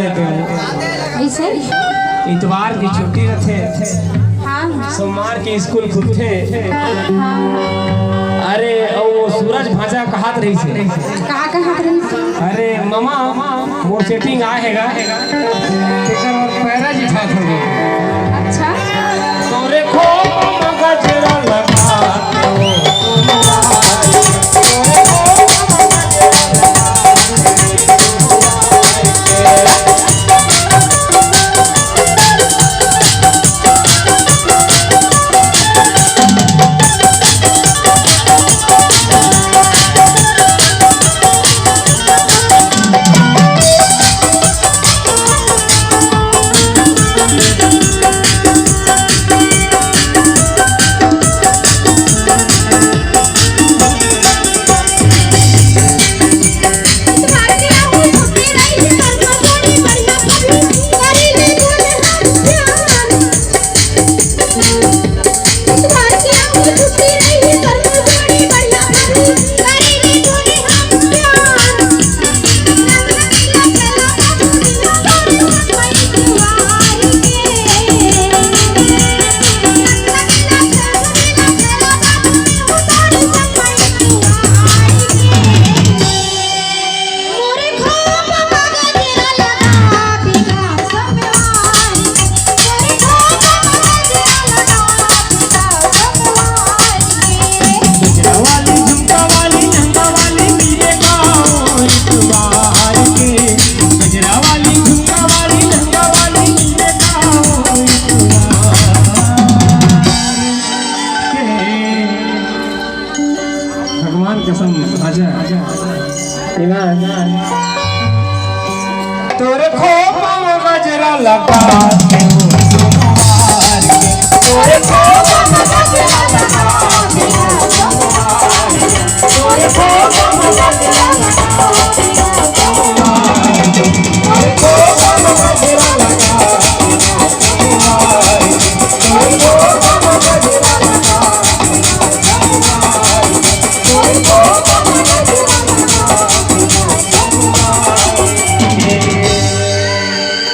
देते हो। ऐसे इतवार की छुट्टी रखे, हाँ सोमवार के स्कूल खुलते। हाँ अरे ओ सूरज भाजा कहत रही से। कहाँ कहाँ रही? अरे मामा मोर सेटिंग आएगा तेकर और पैरा जी ठात हो गए। अच्छा तोरे को गजरा लगा कसम आजा तोरे खोपा में गजरा लगा